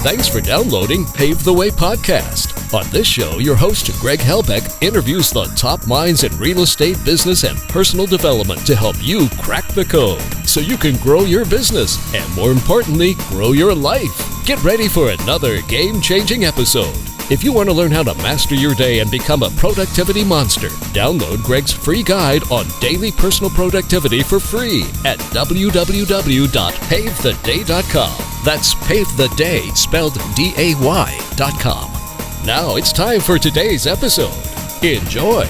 Thanks for downloading Pave the Way Podcast. On this show, your host, Greg Helbeck, interviews the top minds in real estate, business, and personal development to help you crack the code so you can grow your business and, more importantly, grow your life. Get ready for another game-changing episode. If you want to learn how to master your day and become a productivity monster, download Greg's free guide on daily personal productivity for free at www.pavetheday.com. That's Pave the Day, spelled DAY.com. Now it's time for today's episode. Enjoy.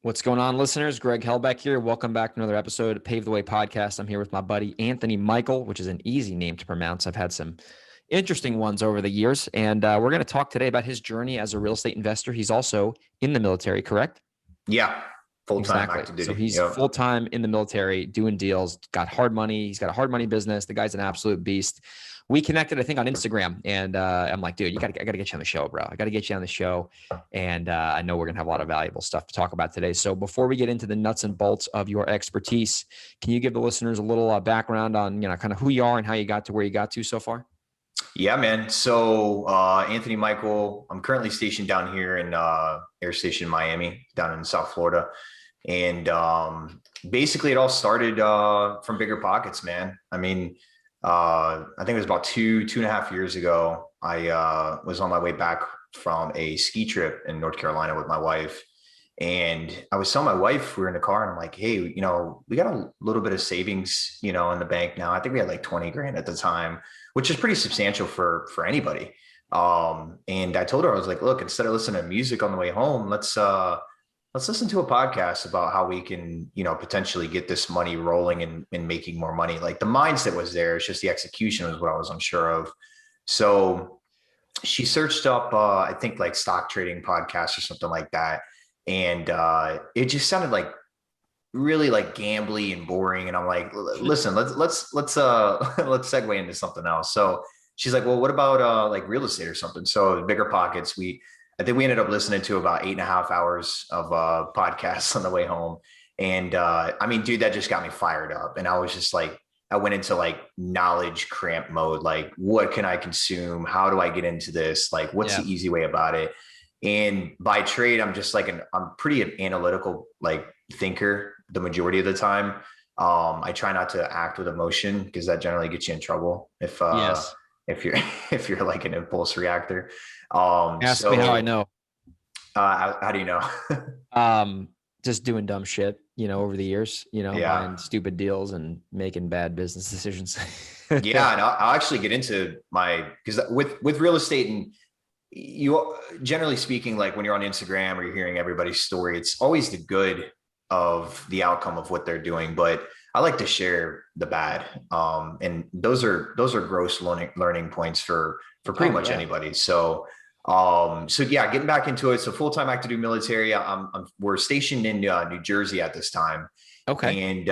What's going on, listeners? Greg Helbeck here. Welcome back to another episode of Pave the Way Podcast. I'm here with my buddy Anthony Michael, which is an easy name to pronounce. I've had some interesting ones over the years, and we're going to talk today about his journey as a real estate investor. He's also in the military, correct? Yeah, full-time active duty. So he's full-time in the military doing deals, got hard money. He's got a hard money business. The guy's an absolute beast. We connected, I think, on Instagram, and I'm like, dude, I got to get you on the show, bro. I got to get you on the show, and I know we're going to have a lot of valuable stuff to talk about today. So before we get into the nuts and bolts of your expertise, can you give the listeners a little background on, kind of who you are and how you got to where you got to so far? Yeah, man. So Anthony Michael, I'm currently stationed down here in Air Station Miami, down in South Florida. And basically it all started from bigger pockets, man. I mean, I think it was about two and a half years ago. I was on my way back from a ski trip in North Carolina with my wife. And I was telling my wife, we were in the car, and I'm like, hey, we got a little bit of savings, in the bank now. I think we had like 20 grand at the time, which is pretty substantial for anybody. And I told her, I was like, look, instead of listening to music on the way home, let's listen to a podcast about how we can, potentially get this money rolling and making more money. Like the mindset was there. It's just the execution was what I was unsure of. So she searched up, I think like stock trading podcasts or something like that. And it just sounded like really like gambly and boring. And I'm like, listen, let's segue into something else. So she's like, well, what about like real estate or something? So bigger pockets. I think we ended up listening to about 8.5 hours of podcasts on the way home. And I mean, dude, that just got me fired up. And I was just like, I went into like knowledge cramp mode. Like, what can I consume? How do I get into this? Like, what's the easy way about it? And by trade, I'm just like, I'm pretty analytical, like thinker the majority of the time. I try not to act with emotion because that generally gets you in trouble. If you're like an impulse reactor. Ask me how I know. How do you know? Just doing dumb shit, over the years, buying stupid deals and making bad business decisions. Yeah. And I'll actually get into because with real estate, and you generally speaking, like when you're on Instagram or you're hearing everybody's story, it's always the good of the outcome of what they're doing. But I like to share the bad. And those are gross learning points for pretty much anybody. So getting back into it. So full-time active duty military, we're stationed in New Jersey at this time. Okay. And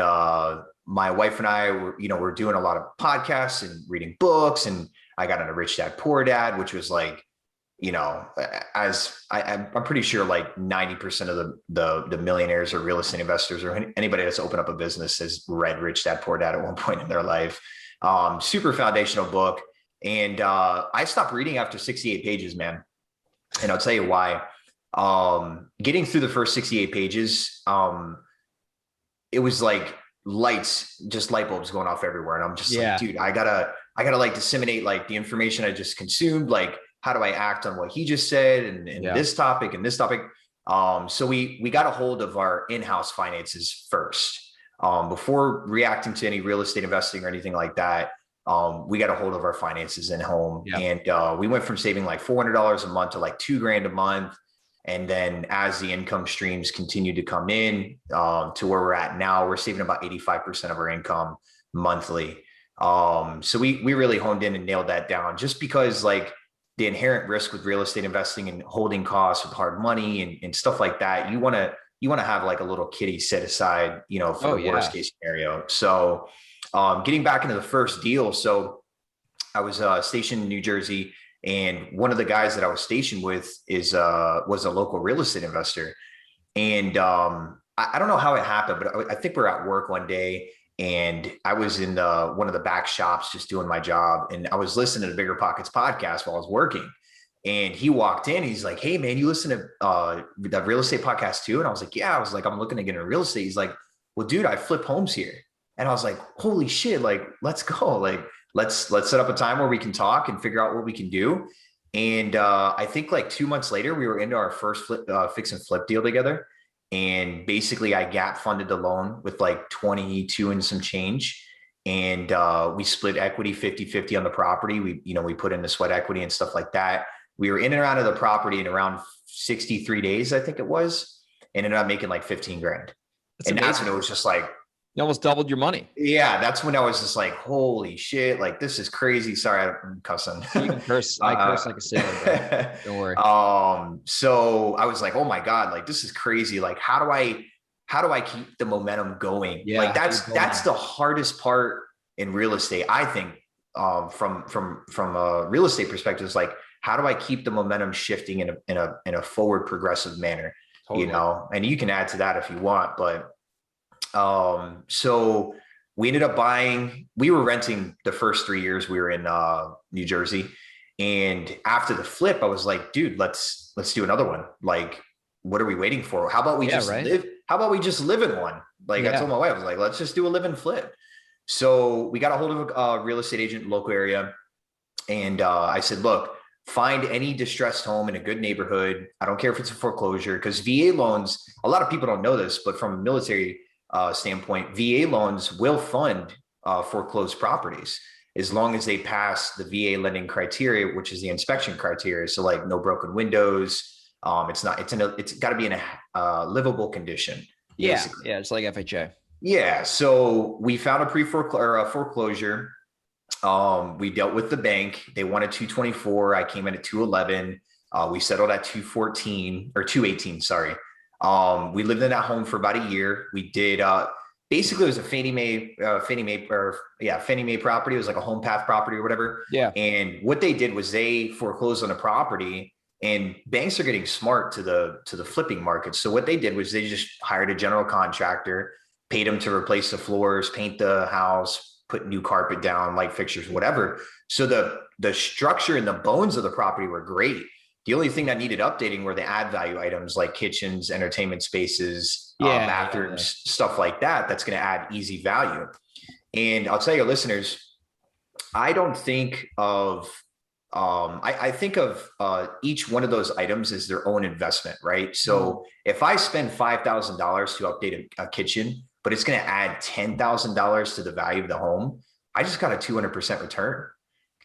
my wife and I we're doing a lot of podcasts and reading books, and I got into Rich Dad Poor Dad, which was like, as I'm pretty sure like 90% of the millionaires or real estate investors or anybody that's opened up a business has read Rich Dad Poor Dad at one point in their life. Super foundational book. And I stopped reading after 68 pages, man. And I'll tell you why. Getting through the first 68 pages, it was like light bulbs going off everywhere. And I'm just like, dude, I gotta like disseminate like the information I just consumed. Like, how do I act on what he just said and this topic and this topic? So we got a hold of our in-house finances first. Before reacting to any real estate investing or anything like that, we got a hold of our finances in home. And we went from saving like $400 a month to like $2,000 a month. And then as the income streams continue to come in to where we're at now, we're saving about 85% of our income monthly. So we really honed in and nailed that down, just because like the inherent risk with real estate investing and holding costs with hard money and stuff like that, you want to have like a little kitty set aside, for the worst case scenario. So getting back into the first deal. So I was stationed in New Jersey, and one of the guys that I was stationed with was a local real estate investor. And I don't know how it happened, but I think we're at work one day and I was in one of the back shops just doing my job. And I was listening to the Bigger Pockets podcast while I was working. And he walked in, he's like, "Hey man, you listen to that real estate podcast too?" And I was like, "Yeah." I was like, "I'm looking to get into real estate." He's like, "Well, dude, I flip homes here." And I was like, "Holy shit, like, let's go. Like, let's set up a time where we can talk and figure out what we can do." And I think like 2 months later, we were into our first fix and flip deal together. And basically I gap funded the loan with like 22 and some change. And we split equity 50-50 on the property. We put in the sweat equity and stuff like that. We were in and out of the property in around 63 days, I think it was, and ended up making like 15 grand. That's amazing. That's when it was just like, you almost doubled your money. Yeah. That's when I was just like, holy shit, like this is crazy. Sorry, I'm cussing. You can curse. I curse like a sailor, bro. Don't worry. So I was like, oh my God, like this is crazy. Like, how do I keep the momentum going? Yeah, like that's the hardest part in real estate, I think, from a real estate perspective. Is like, how do I keep the momentum shifting in a forward progressive manner? Totally. And you can add to that if you want, but so we ended up we were renting the first 3 years we were in New Jersey. And after the flip, I was like, dude, let's do another one. Like, what are we waiting for? How about we live? How about we just live in one? Like I told my wife, I was like, let's just do a live and flip. So we got a hold of a real estate agent in the local area. And I said, look, find any distressed home in a good neighborhood. I don't care if it's a foreclosure, because VA loans, a lot of people don't know this, but from a military standpoint, VA loans will fund foreclosed properties as long as they pass the VA lending criteria, which is the inspection criteria. So like no broken windows. It's got to be in a livable condition. Basically. Yeah. It's like FHA. Yeah. So we found a foreclosure. We dealt with the bank. They wanted 224. I came in at 211. We settled at 214 or 218. Sorry. We lived in that home for about a year. We did, basically it was a Fannie Mae property. It was like a home path property or whatever. Yeah. And what they did was they foreclosed on a property, and banks are getting smart to the flipping market. So what they did was they just hired a general contractor, paid them to replace the floors, paint the house, put new carpet down, light fixtures, whatever. So the structure and the bones of the property were great. The only thing that needed updating were the add value items like kitchens, entertainment spaces, bathrooms, stuff like that. That's going to add easy value. And I'll tell your listeners, I don't think of, I think of each one of those items as their own investment, right? So if I spend $5,000 to update a kitchen, but it's going to add $10,000 to the value of the home, I just got a 200% return.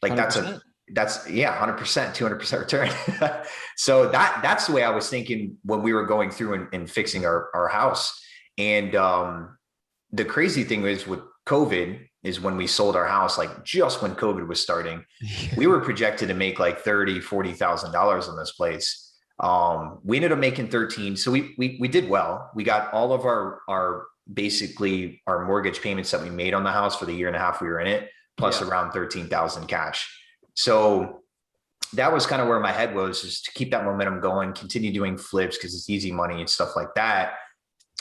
Like 100%. That's 100%, 200% return. So that's the way I was thinking when we were going through and fixing our house. And the crazy thing is with COVID is when we sold our house, like just when COVID was starting, we were projected to make like $30,000, $40,000 on this place. We ended up making 13. So we did well. We got all of our basically our mortgage payments that we made on the house for the year and a half we were in it, plus around 13,000 cash. So that was kind of where my head was, just to keep that momentum going, continue doing flips because it's easy money and stuff like that.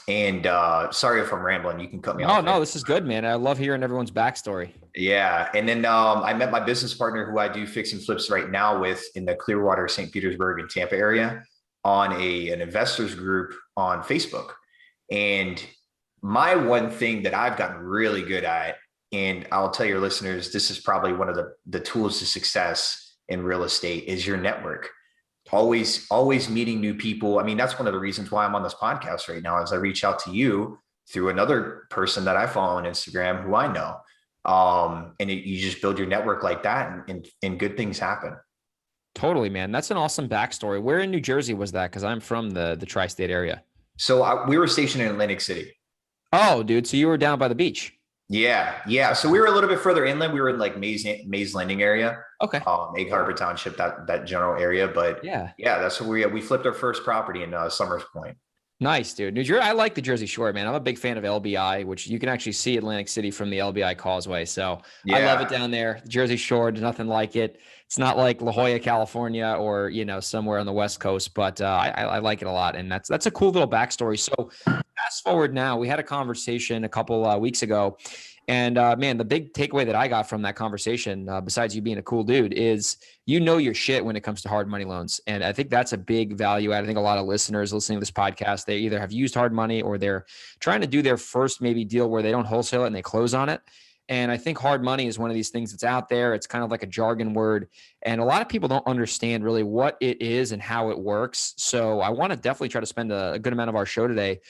And sorry if I'm rambling, you can cut me off. No, this is good, man. I love hearing everyone's backstory. Yeah. And then I met my business partner who I do fix and flips right now with in the Clearwater, St. Petersburg and Tampa area on an investors group on Facebook. And my one thing that I've gotten really good at, and I'll tell your listeners, this is probably one of the tools to success in real estate, is your network. Always meeting new people. I mean, that's one of the reasons why I'm on this podcast right now, is I reach out to you through another person that I follow on Instagram who I know. And you just build your network like that and good things happen. Totally, man. That's an awesome backstory. Where in New Jersey was that? Because I'm from the tri-state area. So we were stationed in Atlantic City. Oh, dude. So you were down by the beach. Yeah. So we were a little bit further inland. We were in like Mays Landing area. Okay. Egg Harbor Township, that general area. But yeah, that's where we flipped our first property in Summers Point. Nice, dude. New Jersey. I like the Jersey Shore, man. I'm a big fan of LBI, which you can actually see Atlantic City from the LBI Causeway. So I love it down there. Jersey Shore, there's nothing like it. It's not like La Jolla, California, or somewhere on the West Coast, but I like it a lot, and that's a cool little backstory. So fast forward now, we had a conversation a couple weeks ago. And man, the big takeaway that I got from that conversation, besides you being a cool dude, is your shit when it comes to hard money loans. And I think that's a big value add. I think a lot of listeners listening to this podcast, they either have used hard money or they're trying to do their first maybe deal where they don't wholesale it and they close on it. And I think hard money is one of these things that's out there. It's kind of like a jargon word. And a lot of people don't understand really what it is and how it works. So I want to definitely try to spend a good amount of our show today,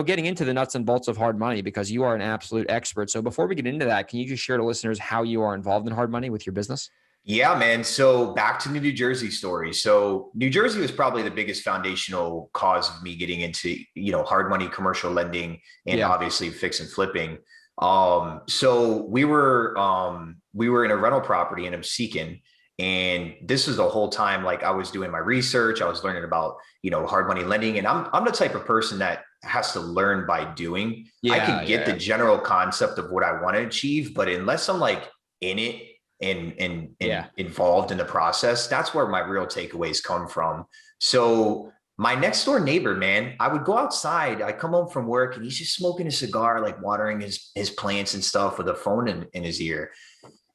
getting into the nuts and bolts of hard money, because you are an absolute expert. So before we get into that, can you just share to listeners how you are involved in hard money with your business? Yeah, man. So back to the New Jersey story. So New Jersey was probably the biggest foundational cause of me getting into, hard money, commercial lending, and obviously fix and flipping. So we were in a rental property in Absecon, and this was the whole time, like I was doing my research, I was learning about, hard money lending. And I'm the type of person that has to learn by doing. I can get the general concept of what I want to achieve, but unless I'm like in it and involved in the process, that's where my real takeaways come from. So my next door neighbor, man, I would go outside. I come home from work and he's just smoking a cigar, like watering his plants and stuff with a phone in his ear.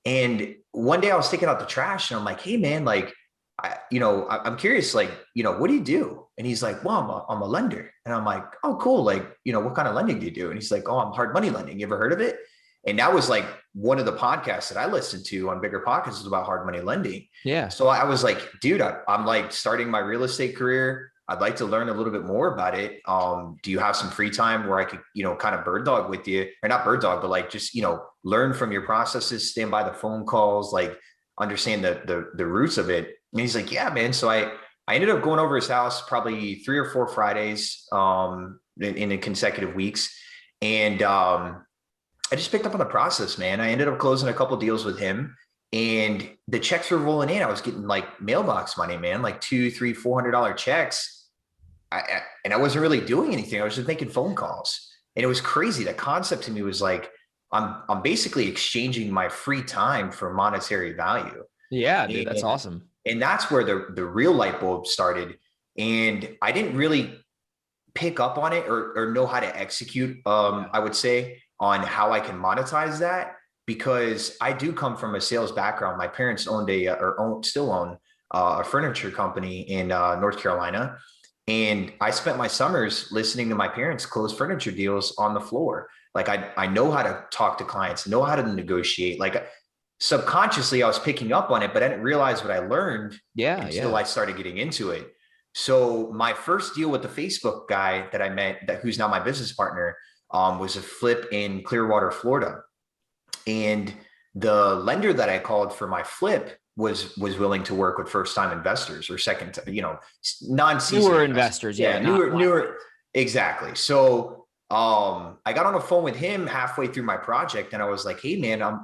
And one day I was taking out the trash and I'm like, hey man, like, I'm curious, like, what do you do? And he's like, well, I'm a lender. And I'm like, oh, cool. Like, what kind of lending do you do? And he's like, oh, I'm hard money lending. You ever heard of it? And that was like one of the podcasts that I listened to on bigger podcasts was about hard money lending. Yeah. So I was like, dude, I'm like starting my real estate career. I'd like to learn a little bit more about it. Do you have some free time where I could, kind of bird dog with you, or not bird dog, but like just, learn from your processes, stand by the phone calls, like understand the roots of it. And he's like, yeah, man. So I ended up going over his house probably 3 or 4 Fridays in consecutive weeks. And I just picked up on the process, man. I ended up closing a couple deals with him, and the checks were rolling in. I was getting like mailbox money, man, like $200, $300, $400 checks. And I wasn't really doing anything. I was just making phone calls. And it was crazy. The concept to me was like, I'm basically exchanging my free time for monetary value. Yeah, dude, that's awesome. And that's where the real light bulb started. And I didn't really pick up on it or know how to execute, I would say, on how I can monetize that, because I do come from a sales background. My parents still own a furniture company in North Carolina. And I spent my summers listening to my parents close furniture deals on the floor. Like I know how to talk to clients, know how to negotiate. Like subconsciously I was picking up on it, but I didn't realize what I learned until I started getting into it. So my first deal with the Facebook guy that I met, who's now my business partner, was a flip in Clearwater, Florida. And the lender that I called for my flip was willing to work with first-time investors or non-seasoned newer investors. Newer. Exactly. So I got on the phone with him halfway through my project, and I was like, hey man, I'm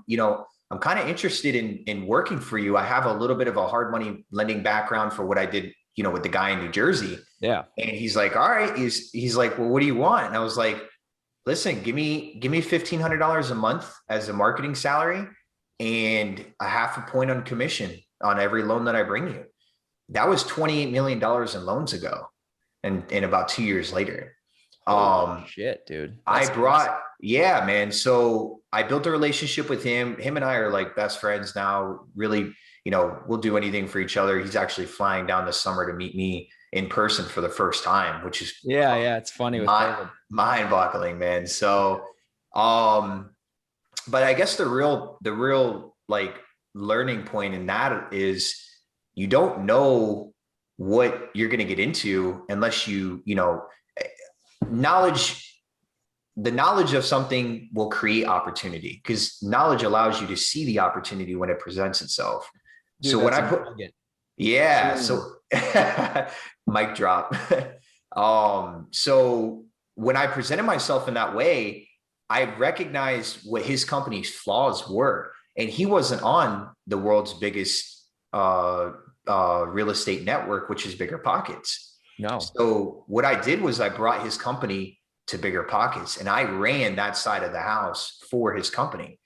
kind of interested in working for you. I have a little bit of a hard money lending background for what I did, with the guy in New Jersey. Yeah. And he's like, all right. He's like, well, what do you want? And I was like, listen, give me $1,500 a month as a marketing salary and a 0.5 point on commission on every loan that I bring you. That was $28 million in loans ago. And about 2 years later. Shit, dude. Yeah, man. So I built a relationship with him. Him and I are like best friends now. Really, we'll do anything for each other. He's actually flying down this summer to meet me in person for the first time, which is it's funny with mind-boggling, man. So, but I guess the real like learning point in that is you don't know what you're going to get into unless the knowledge of something will create opportunity, because knowledge allows you to see the opportunity when it presents itself. Dude, so when so mic drop. So when I presented myself in that way, I recognized what his company's flaws were. And he wasn't on the world's biggest real estate network, which is Bigger Pockets. No. So what I did was I brought his company to Bigger Pockets, and I ran that side of the house for his company.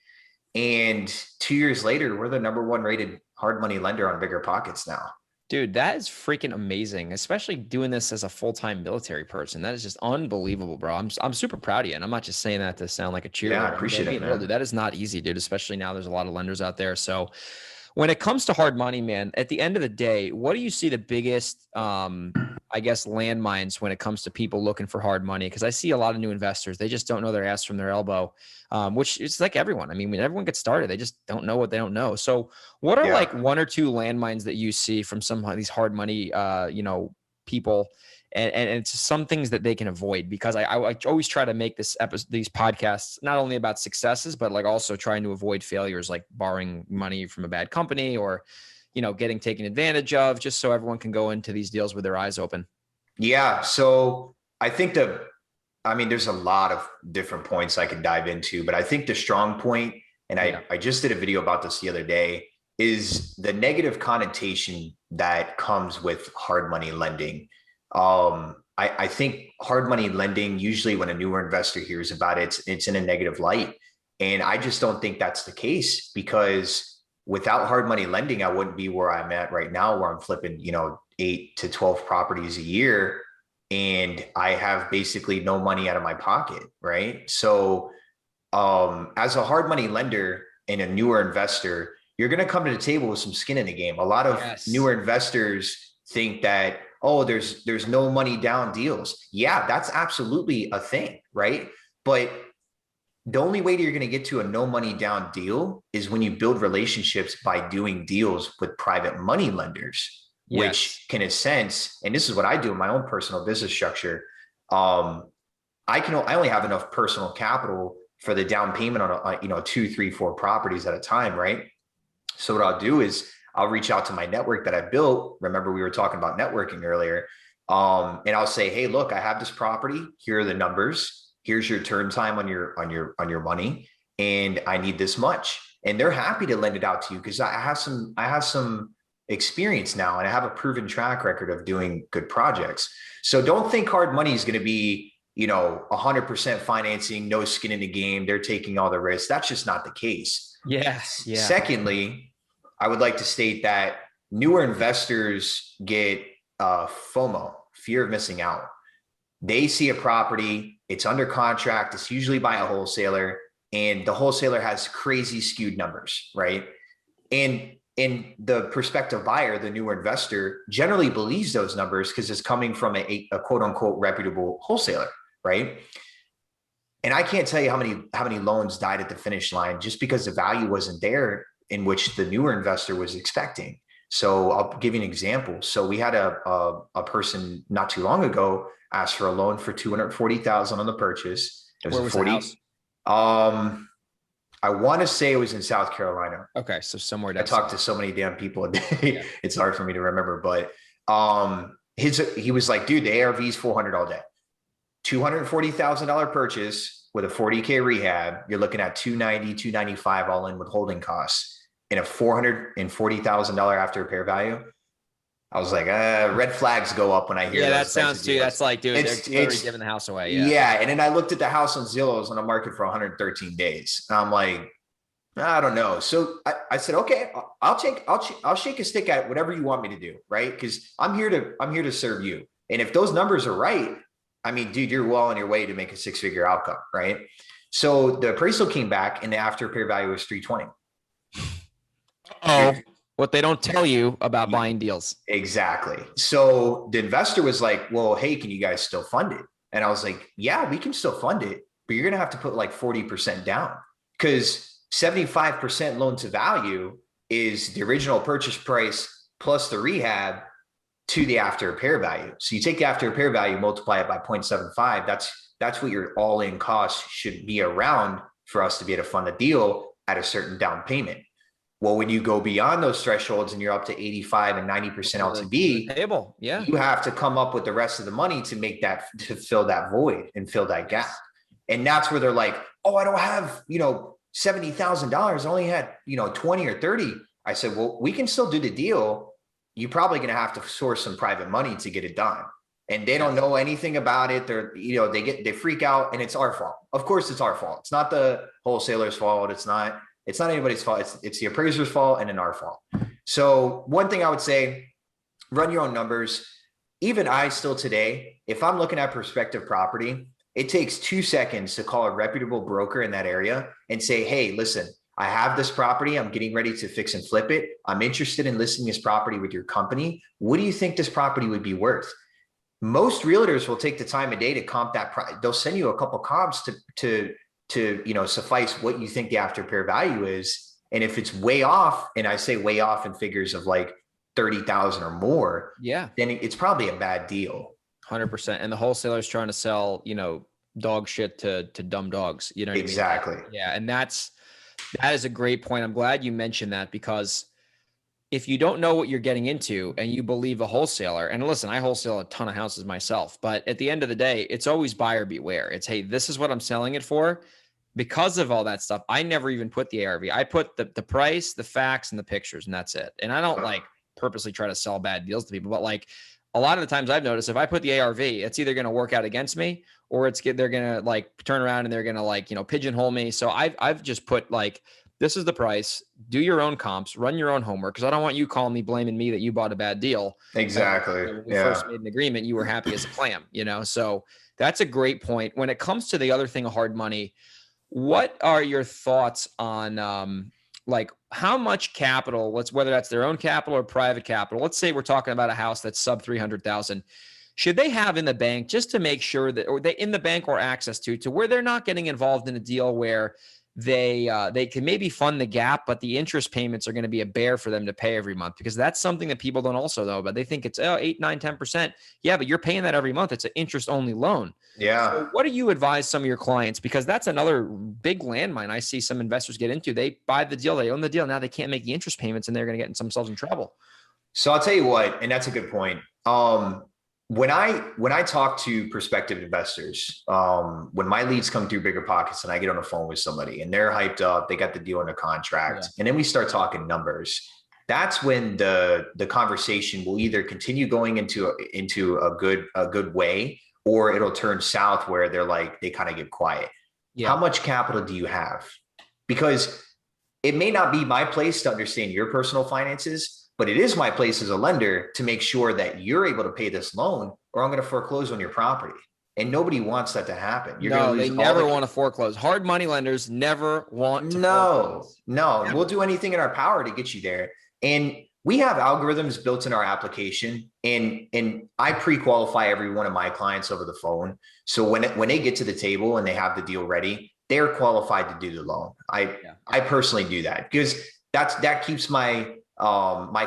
And 2 years later, we're the number one rated hard money lender on Bigger Pockets now. Dude, that is freaking amazing, especially doing this as a full-time military person. That is just unbelievable, bro. I'm super proud of you. And I'm not just saying that to sound like a cheerleader. Yeah, I appreciate it, man. Dude, that is not easy, dude, especially now there's a lot of lenders out there. So when it comes to hard money, man, at the end of the day, what do you see the biggest, I guess, landmines when it comes to people looking for hard money? Because I see a lot of new investors. They just don't know their ass from their elbow, which is like everyone. I mean, when everyone gets started, they just don't know what they don't know. So what are like one or two landmines that you see from some of these hard money, people? And it's some things that they can avoid, because I always try to make these podcasts not only about successes, but like also trying to avoid failures, like borrowing money from a bad company or, getting taken advantage of, just so everyone can go into these deals with their eyes open. Yeah. So I think there's a lot of different points I could dive into, but I think the strong point, and I just did a video about this the other day, is the negative connotation that comes with hard money lending. I think hard money lending, usually when a newer investor hears about it, it's in a negative light. And I just don't think that's the case, because without hard money lending, I wouldn't be where I'm at right now, where I'm flipping, 8 to 12 properties a year. And I have basically no money out of my pocket. Right. So, as a hard money lender and a newer investor, you're going to come to the table with some skin in the game. A lot of newer investors think that, oh, there's no money down deals. Yeah, that's absolutely a thing, right? But the only way that you're going to get to a no money down deal is when you build relationships by doing deals with private money lenders, which can, in a sense, and this is what I do in my own personal business structure. I only have enough personal capital for the down payment on 2, 3, 4 properties at a time, right? So what I'll do is I'll reach out to my network that I built. Remember, we were talking about networking earlier. And I'll say, hey, look, I have this property. Here are the numbers. Here's your turn time on your money. And I need this much. And they're happy to lend it out to you, because I have some experience now, and I have a proven track record of doing good projects. So don't think hard money is going to be, 100% financing, no skin in the game. They're taking all the risks. That's just not the case. Yes. Yeah. Secondly, I would like to state that newer investors get FOMO, fear of missing out. They see a property, it's under contract, it's usually by a wholesaler, and the wholesaler has crazy skewed numbers, right? And the prospective buyer, the newer investor, generally believes those numbers because it's coming from a quote unquote reputable wholesaler, right? And I can't tell you how many loans died at the finish line just because the value wasn't there in which the newer investor was expecting. So I'll give you an example. So we had a person not too long ago ask for a loan for $240,000 on the purchase. It was Where was the house? I want to say it was in South Carolina. Okay, so somewhere down. I talk to so many damn people a day. Yeah. It's hard for me to remember, but he was like, dude, the ARV is $400 all day. $240,000 purchase with a 40K rehab. You're looking at $290, $295 all in with holding costs, and a $440,000 after repair value. I was like, red flags go up when I hear. Yeah, that sounds too. That's like, dude, they're already giving the house away. Yeah. And then I looked at the house on Zillow. It was on the market for 113 days. And I'm like, I don't know. So I said, okay, I'll shake a stick at whatever you want me to do, right? Because I'm here to serve you. And if those numbers are right, I mean, dude, you're well on your way to make a 6-figure outcome, right? So the appraisal came back, and the after repair value was 320. Oh. What they don't tell you about buying deals. Exactly. So the investor was like, well, hey, can you guys still fund it? And I was like, yeah, we can still fund it, but you're going to have to put like 40% down, because 75% loan to value is the original purchase price plus the rehab to the after repair value. So you take the after repair value, multiply it by 0.75. That's what your all in cost should be around for us to be able to fund the deal at a certain down payment. Well, when you go beyond those thresholds and you're up to 85 and 90% LTV, you have to come up with the rest of the money to fill that void and fill that gap. And that's where they're like, oh, I don't have, $70,000. I only had, 20 or 30. I said, well, we can still do the deal. You're probably going to have to source some private money to get it done. and they don't know anything about it. They're, they freak out, and it's our fault. Of course, it's our fault. It's not the wholesaler's fault. It's not anybody's fault. It's the appraiser's fault and then our fault. So one thing I would say, run your own numbers. Even I still today, if I'm looking at prospective property, it takes 2 seconds to call a reputable broker in that area and say, hey, listen, I have this property. I'm getting ready to fix and flip it. I'm interested in listing this property with your company. What do you think this property would be worth? Most realtors will take the time of day to comp that price. They'll send you a couple comps to suffice what you think the after repair value is. And if it's way off, and I say way off in figures of like 30,000 or more, then it's probably a bad deal. 100%. And the wholesaler's trying to sell, dog shit to dumb dogs. You know what exactly. I mean? Yeah. And that is a great point. I'm glad you mentioned that, because if you don't know what you're getting into and you believe a wholesaler, and listen, I wholesale a ton of houses myself, but at the end of the day, it's always buyer beware. It's, hey, this is what I'm selling it for. Because of all that stuff, I never even put the ARV. I put the price, the facts, and the pictures, and that's it. And I don't purposely try to sell bad deals to people, but a lot of the times I've noticed, if I put the ARV, it's either going to work out against me, or they're going to turn around and they're going to pigeonhole me. So I've just put this is the price, do your own comps, run your own homework. Cause I don't want you calling me, blaming me that you bought a bad deal. Exactly. When we first made an agreement, you were happy as a clam, so that's a great point. When it comes to the other thing of hard money, what are your thoughts on, how much capital, whether that's their own capital or private capital, let's say we're talking about a house that's sub 300,000, should they have in the bank just to make sure that, or they in the bank or access to where they're not getting involved in a deal where they can maybe fund the gap, but the interest payments are going to be a bear for them to pay every month, because that's something that people don't also know about. They think it's 8, 9, 10%. Yeah, but you're paying that every month. It's an interest only loan. Yeah. So what do you advise some of your clients? Because that's another big landmine I see some investors get into. They buy the deal, they own the deal. Now they can't make the interest payments, and they're going to get themselves in trouble. So I'll tell you what, and that's a good point. When I talk to prospective investors, when my leads come through Bigger Pockets and I get on the phone with somebody and they're hyped up, they got the deal under contract, and then we start talking numbers, that's when the conversation will either continue going into a good way, or it'll turn south where they kind of get quiet. Yeah. How much capital do you have? Because it may not be my place to understand your personal finances, but it is my place as a lender to make sure that you're able to pay this loan, or I'm going to foreclose on your property. And nobody wants that to happen. They never want to foreclose. Hard money lenders never want to foreclose. No, we'll do anything in our power to get you there. And we have algorithms built in our application, and I pre-qualify every one of my clients over the phone. So when they get to the table and they have the deal ready, they're qualified to do the loan. I personally do that because that keeps my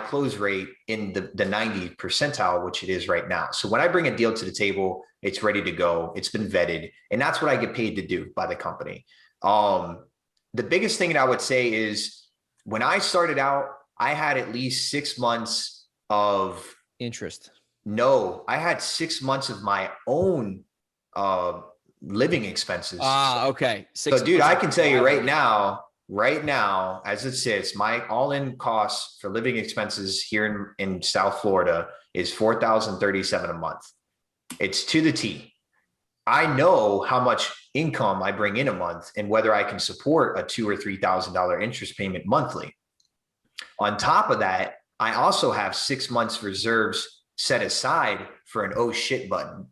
close rate in the 90th percentile, which it is right now. So when I bring a deal to the table, it's ready to go. It's been vetted, and that's what I get paid to do by the company. The biggest thing that I would say is when I started out, I had at least 6 months of interest. No, I had 6 months of my own living expenses. Okay. So dude, I can tell you right now, as it sits, my all-in costs for living expenses here in South Florida is $4,037 a month. It's to the T. I know how much income I bring in a month and whether I can support a $2,000 or $3,000 interest payment monthly. On top of that, I also have 6 months reserves set aside for an oh shit button.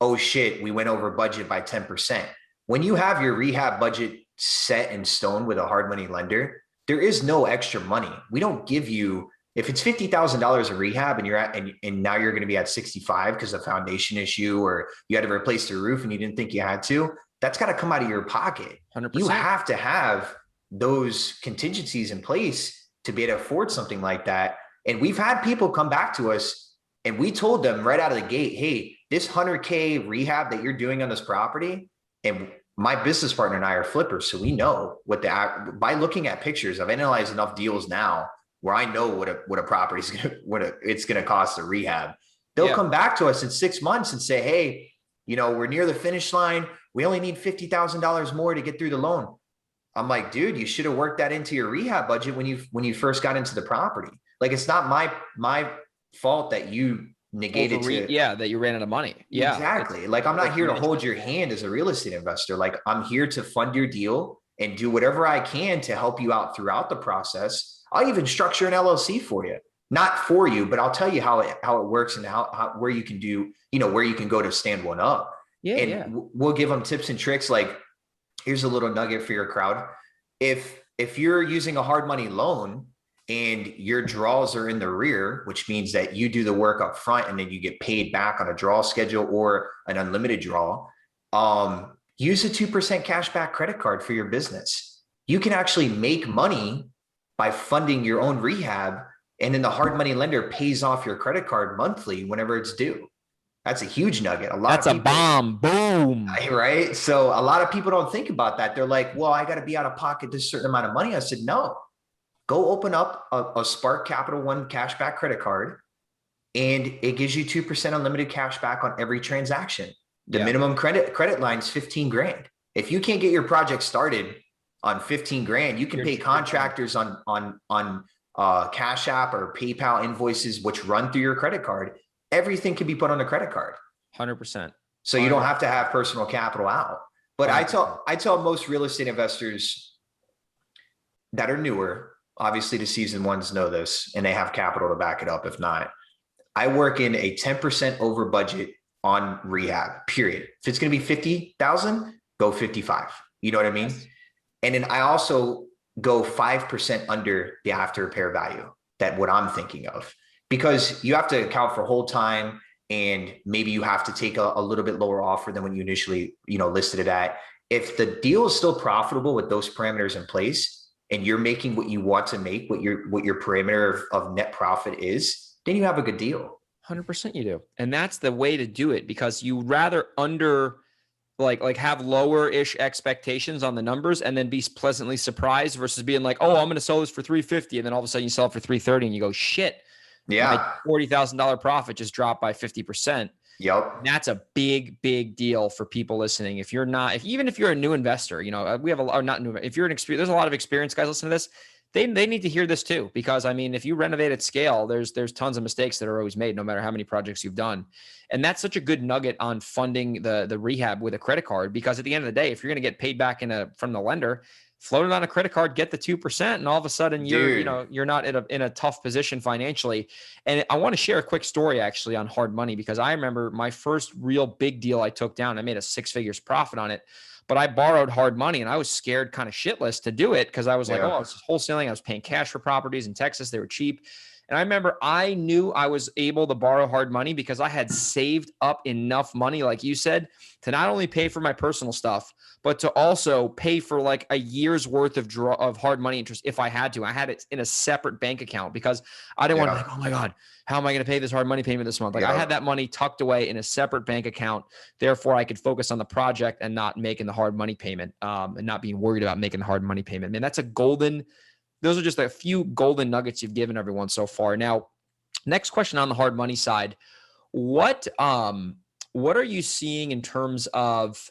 Oh shit, we went over budget by 10%. When you have your rehab budget set in stone with a hard money lender, there is no extra money. We don't give you, if it's $50,000 of rehab and now you're going to be at 65 because of foundation issue, or you had to replace the roof and you didn't think you had to, that's got to come out of your pocket. 100%. You have to have those contingencies in place to be able to afford something like that. And we've had people come back to us and we told them right out of the gate, hey, this 100K rehab that you're doing on this property, and my business partner and I are flippers, so we know by looking at pictures. I've analyzed enough deals now where I know what a property's it's gonna cost to rehab. They'll come back to us in 6 months and say, hey, we're near the finish line. We only need $50,000 more to get through the loan. I'm like, dude, you should have worked that into your rehab budget when you first got into the property. Like, it's not my fault that you negate it to that you ran out of money. Yeah, exactly. Like I'm not here to hold your hand as a real estate investor. Like I'm here to fund your deal and do whatever I can to help you out throughout the process. I'll even structure an LLC for you, not for you, but I'll tell you how it works and how where you can do, where you can go to stand one up. We'll give them tips and tricks. Like here's a little nugget for your crowd. If you're using a hard money loan and your draws are in the rear, which means that you do the work up front and then you get paid back on a draw schedule or an unlimited draw, use a 2% cashback credit card for your business. You can actually make money by funding your own rehab, and then the hard money lender pays off your credit card monthly whenever it's due. That's a huge nugget. That's a bomb. Boom. Right? So a lot of people don't think about that. They're like, well, I got to be out of pocket this certain amount of money. I said, no. Go open up a Spark Capital One cashback credit card, and it gives you 2% unlimited cash back on every transaction. The minimum credit line is 15 grand. If you can't get your project started on 15 grand, you can pay contractors on Cash App or PayPal invoices, which run through your credit card. Everything can be put on a credit card. 100%. So you don't have to have personal capital out. But 100%. I tell most real estate investors that are newer, obviously the seasoned ones know this and they have capital to back it up. If not, I work in a 10% over budget on rehab, period. If it's going to be 50,000, go 55. You know what I mean? Yes. And then I also go 5% under the after repair value, that what I'm thinking of, because you have to account for hold time, and maybe you have to take a little bit lower offer than when you initially, listed it at. If the deal is still profitable with those parameters in place, and you're making what you want to make, what your parameter of net profit is, then you have a good deal. 100% you do. And that's the way to do it, because you rather have lower-ish expectations on the numbers and then be pleasantly surprised versus being like, oh, I'm going to sell this for $350. And then all of a sudden you sell it for $330 and you go, shit. Yeah. My $40,000 profit just dropped by 50%. Yep. And that's a big, big deal for people listening. If you're not, even if you're a new investor, we have if you're an experience, there's a lot of experienced guys listening to this. They need to hear this too, because if you renovate at scale, there's tons of mistakes that are always made, no matter how many projects you've done. And that's such a good nugget on funding the rehab with a credit card, because at the end of the day, if you're going to get paid back from the lender, float it on a credit card, get the 2%, and all of a sudden you're not in a tough position financially. And I want to share a quick story actually on hard money, because I remember my first real big deal I took down. I made a 6 figures profit on it, but I borrowed hard money and I was scared kind of shitless to do it, because I was like, I was wholesaling. I was paying cash for properties in Texas. They were cheap. And I remember I knew I was able to borrow hard money because I had saved up enough money, like you said, to not only pay for my personal stuff, but to also pay for like a year's worth of hard money interest if I had to. I had it in a separate bank account because I didn't want to be like, oh my God, how am I going to pay this hard money payment this month? Like I had that money tucked away in a separate bank account. Therefore, I could focus on the project and not making the hard money payment, and not being worried about making the hard money payment. Man, those are just a few golden nuggets you've given everyone so far. Now, next question on the hard money side, what are you seeing in terms of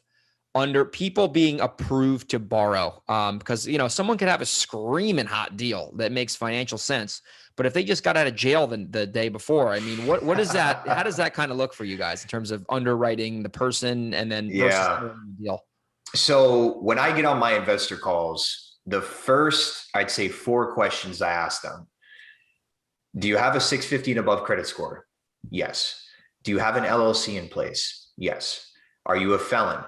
under people being approved to borrow? Because, someone could have a screaming hot deal that makes financial sense, but if they just got out of jail the day before, what is that? How does that kind of look for you guys in terms of underwriting the person and then versus the deal? So when I get on my investor calls, the first, I'd say 4 questions I ask them: do you have a 650 and above credit score? Yes. Do you have an LLC in place? Yes. Are you a felon?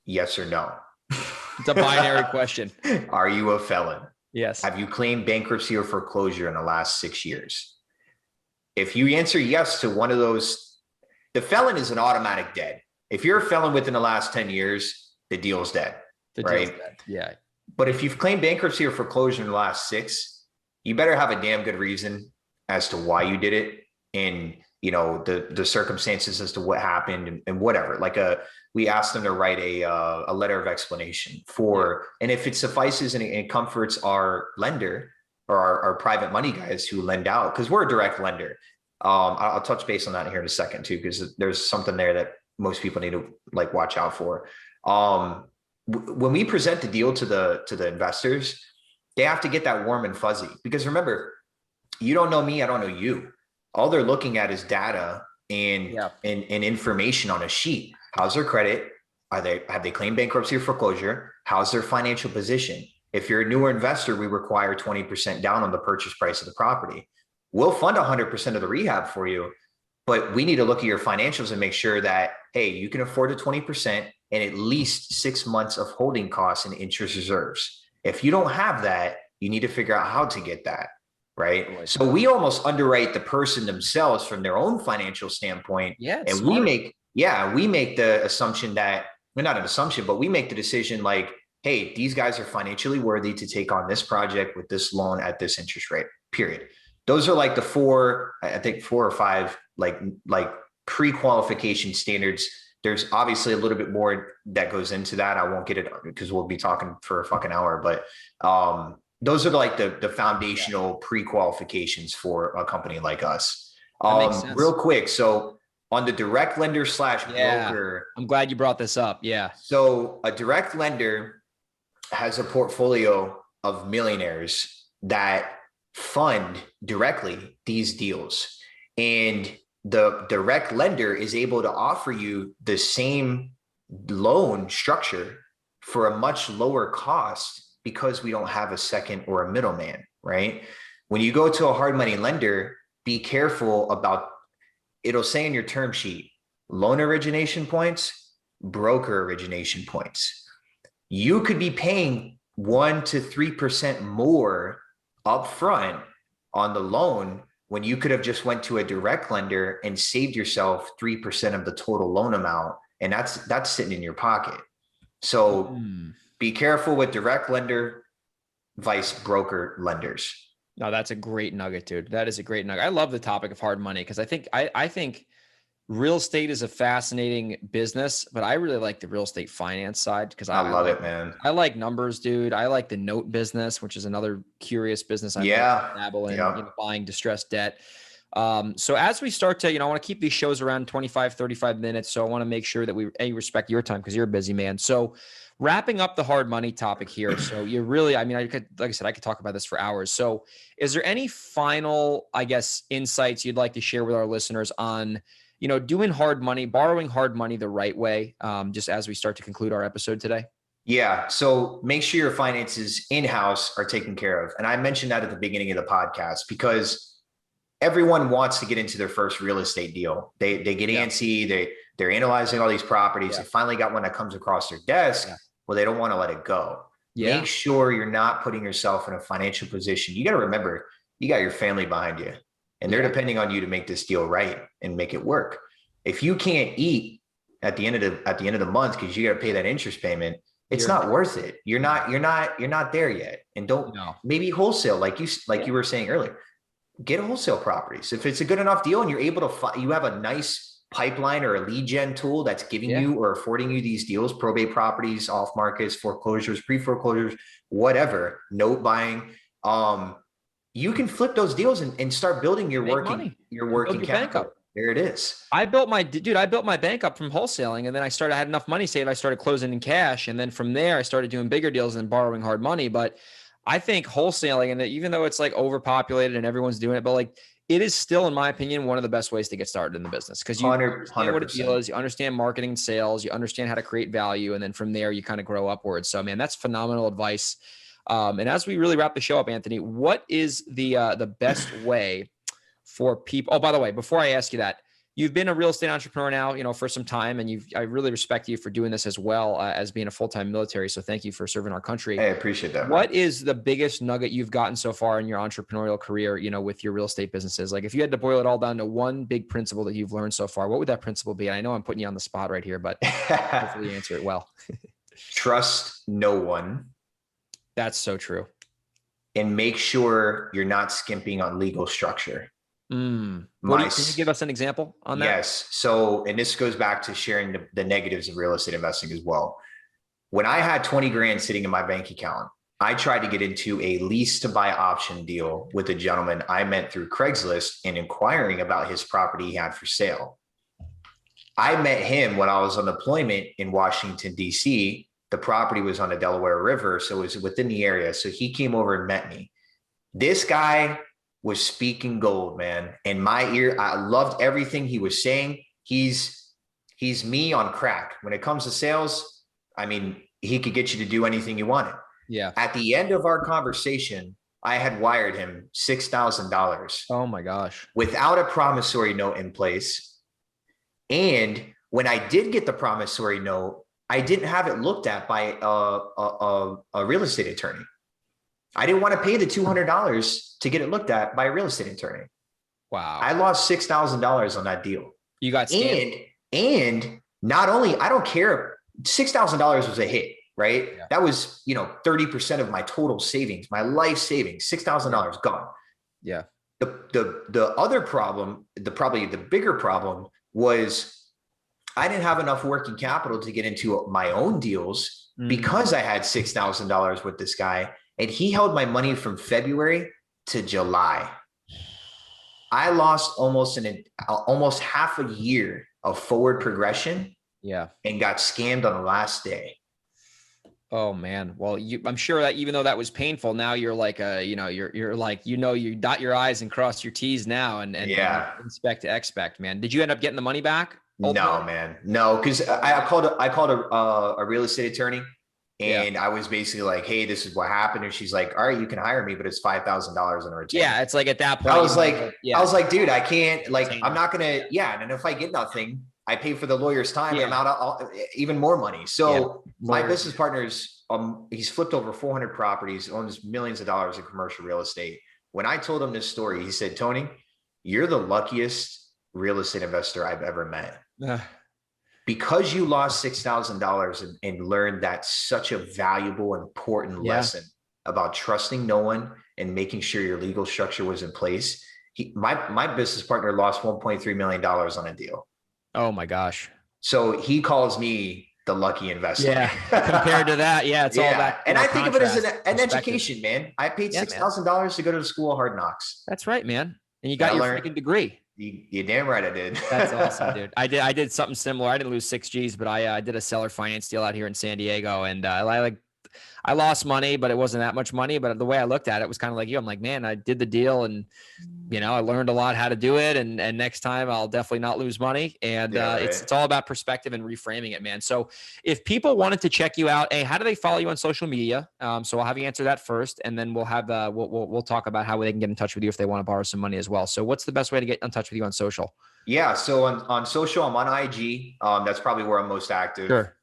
Yes or no? It's a binary question. Are you a felon? Yes. Have you claimed bankruptcy or foreclosure in the last 6 years? If you answer yes to one of those, the felon is an automatic dead. If you're a felon within the last 10 years, the deal's dead. Right? Deal's dead. Yeah. But if you've claimed bankruptcy or foreclosure in the last 6, you better have a damn good reason as to why you did it, and the circumstances as to what happened and whatever. Like we asked them to write a letter of explanation and if it suffices and it comforts our lender or our private money guys who lend out, because we're a direct lender. I'll touch base on that here in a second too, because there's something there that most people need to watch out for. When we present the deal to the investors, they have to get that warm and fuzzy, because remember, you don't know me, I don't know you. all they're looking at is data and information on a sheet. How's their credit? Have they claimed bankruptcy or foreclosure? How's their financial position? If you're a newer investor, we require 20% down on the purchase price of the property. We'll fund 100% of the rehab for you, but we need to look at your financials and make sure that, hey, you can afford the 20% and at least 6 months of holding costs and interest reserves. If you don't have that, you need to figure out how to get that, right? So we almost underwrite the person themselves from their own financial standpoint. Yeah. And we make the assumption that, well, not an assumption, but we make the decision like, hey, these guys are financially worthy to take on this project with this loan at this interest rate, period. Those are like the 4 or 5 like pre-qualification standards. There's obviously a little bit more that goes into that. I won't get it because we'll be talking for a fucking hour, but those are like the foundational pre-qualifications for a company like us. Real quick. So on the direct lender / broker. I'm glad you brought this up. Yeah. So a direct lender has a portfolio of millionaires that fund directly these deals. And the direct lender is able to offer you the same loan structure for a much lower cost because we don't have a second or a middleman, right? When you go to a hard money lender, be careful about, it'll say in your term sheet, loan origination points, broker origination points. You could be paying 1 to 3% more upfront on the loan when you could have just went to a direct lender and saved yourself 3% of the total loan amount. And that's sitting in your pocket. So be careful with direct lender, vice broker lenders. No, that's a great nugget, dude. That is a great nugget. I love the topic of hard money because I think real estate is a fascinating business, but I really like the real estate finance side because I love it, man. I like numbers, dude. I like the note business, which is another curious business. I dabble in, buying distressed debt. So as we start to, I want to keep these shows around 25, 35 minutes. So I want to make sure that we respect your time because you're a busy man. So wrapping up the hard money topic here. So you really, like I said, I could talk about this for hours. So is there any final, insights you'd like to share with our listeners on, doing hard money, borrowing hard money the right way, just as we start to conclude our episode today? Yeah. So make sure your finances in-house are taken care of. And I mentioned that at the beginning of the podcast because everyone wants to get into their first real estate deal. They get antsy. They're analyzing all these properties. They finally got one that comes across their desk. Well, they don't want to let it go. Make sure you're not putting yourself in a financial position. You got to remember, you got your family behind you and they're depending on you to make this deal right and make it work. If you can't eat at the end of the month because you got to pay that interest payment, it's not worth it. You're not there yet. And maybe wholesale, like you were saying earlier, get wholesale properties. If it's a good enough deal and you're able to you have a nice pipeline or a lead gen tool that's giving you or affording you these deals, probate properties, off markets, foreclosures, pre-foreclosures, whatever, note buying, you can flip those deals and start building your working capital. There it is. I built my bank up from wholesaling, and then I had enough money saved. I started closing in cash. And then from there, I started doing bigger deals and borrowing hard money. But I think wholesaling, and even though it's like overpopulated and everyone's doing it, but like it is still, in my opinion, one of the best ways to get started in the business because you understand what a deal is, you understand marketing and sales, you understand how to create value. And then from there, you kind of grow upwards. So, man, that's phenomenal advice. And as we really wrap the show up, Anthony, what is the best way for people? Oh, by the way, before I ask you that, you've been a real estate entrepreneur now, for some time, and I really respect you for doing this as well as being a full-time military. So thank you for serving our country. Hey, I appreciate that. What is the biggest nugget you've gotten so far in your entrepreneurial career, with your real estate businesses? Like if you had to boil it all down to one big principle that you've learned so far, what would that principle be? And I know I'm putting you on the spot right here, but hopefully you answer it well. Trust no one. That's so true. And make sure you're not skimping on legal structure. Can you give us an example on that? Yes. So, and this goes back to sharing the negatives of real estate investing as well. When I had 20 grand sitting in my bank account, I tried to get into a lease to buy option deal with a gentleman I met through Craigslist and inquiring about his property he had for sale. I met him when I was on deployment in Washington, D.C. The property was on the Delaware River, so it was within the area. So he came over and met me. This guy was speaking gold, man. In my ear, I loved everything he was saying. He's me on crack. When it comes to sales, I mean, he could get you to do anything you wanted. Yeah. At the end of our conversation, I had wired him $6,000. Oh my gosh. Without a promissory note in place. And when I did get the promissory note, I didn't have it looked at by a real estate attorney. I didn't want to pay the $200 to get it looked at by a real estate attorney. Wow. I lost $6,000 on that deal. You got scammed. And not only, I don't care, $6,000 was a hit, right? Yeah. That was, 30% of my total savings, my life savings, $6,000 gone. Yeah. The other problem, probably the bigger problem was I didn't have enough working capital to get into my own deals because I had $6,000 with this guy, and he held my money from February to July. I lost almost half a year of forward progression. Yeah. And got scammed on the last day. Oh man. Well, I'm sure that even though that was painful, now you're like, you dot your I's and cross your T's now and inspect to expect, man. Did you end up getting the money back? No, man. No. Cause I called a real estate attorney and I was basically like, hey, this is what happened. And she's like, all right, you can hire me, but it's $5,000 in a return. Yeah. It's like at that point, I was like, dude, I can't, I'm not going to, And if I get nothing, I pay for the lawyer's time and I'm out even more money. So my business partner's, he's flipped over 400 properties, owns millions of dollars in commercial real estate. When I told him this story, he said, Tony, you're the luckiest real estate investor I've ever met. Because you lost $6,000 and learned that such a valuable, important lesson about trusting no one and making sure your legal structure was in place. My business partner lost $1.3 million on a deal. Oh my gosh. So he calls me the lucky investor. Yeah. Compared to that. Yeah. It's all that. And I think of it as an education, man. I paid $6,000 to go to the school of hard knocks. That's right, man. And you got your freaking degree. You damn right I did. That's awesome, dude. I did something similar. I didn't lose 6 G's, but I did a seller finance deal out here in San Diego, and I lost money, but it wasn't that much money. But the way I looked at it was kind of like you. I'm like, man, I did the deal, and I learned a lot how to do it, and next time I'll definitely not lose money. And it's all about perspective and reframing it, man. So if people wanted to check you out, how do they follow you on social media? So I'll have you answer that first, and then we'll have we'll talk about how they can get in touch with you if they want to borrow some money as well. So what's the best way to get in touch with you on social? Yeah, so on social, I'm on IG. That's probably where I'm most active. Sure.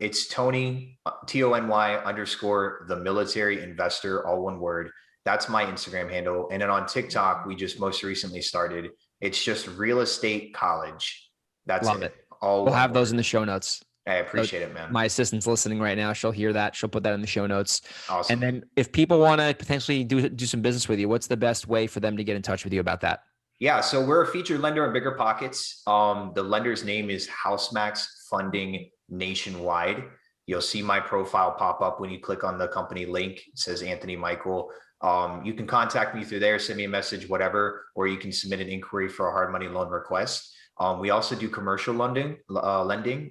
It's Tony, Tony_ the military investor, all one word. That's my Instagram handle. And then on TikTok, we just most recently started. It's just Real Estate College. That's it. We'll have those in the show notes. I appreciate it, man. My assistant's listening right now. She'll hear that. She'll put that in the show notes. Awesome. And then if people want to potentially do some business with you, what's the best way for them to get in touch with you about that? Yeah. So we're a featured lender on Bigger Pockets. The lender's name is HouseMax Funding Nationwide. You'll see my profile pop up when you click on the company link. It says Anthony Michael. You can contact me through there, send me a message, whatever, or you can submit an inquiry for a hard money loan request. We also do commercial lending,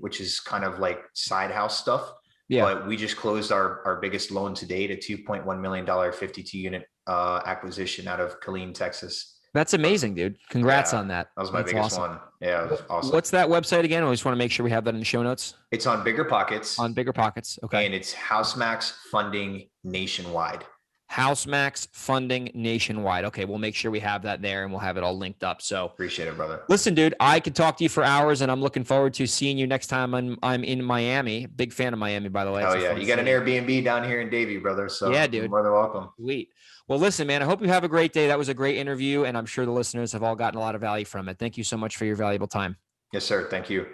which is kind of like side house stuff. Yeah. But we just closed our biggest loan to date, a $2.1 million 52 unit acquisition out of Killeen, Texas. That's amazing, dude. Congrats on that. That was my biggest one. Yeah, it was awesome. What's that website again? I just want to make sure we have that in the show notes. It's on Bigger Pockets. On Bigger Pockets. Okay. And it's HouseMax Funding Nationwide. HouseMax Funding Nationwide. Okay, we'll make sure we have that there and we'll have it all linked up. So appreciate it, brother. Listen, dude, I could talk to you for hours and I'm looking forward to seeing you next time I'm in Miami. Big fan of Miami, by the way. Oh yeah, you got an Airbnb down here in Davie, brother. So yeah, dude. You're more than welcome. Sweet. Well, listen, man, I hope you have a great day. That was a great interview and I'm sure the listeners have all gotten a lot of value from it. Thank you so much for your valuable time. Yes, sir. Thank you.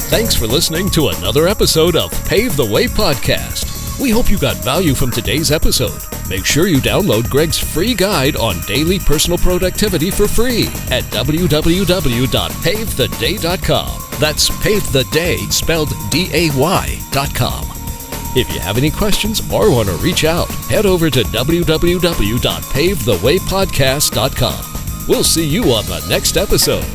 Thanks for listening to another episode of Pave the Way Podcast. We hope you got value from today's episode. Make sure you download Greg's free guide on daily personal productivity for free at www.pavetheday.com. That's Pave the Day spelled DAY.com. If you have any questions or want to reach out, head over to www.pavethewaypodcast.com. We'll see you on the next episode.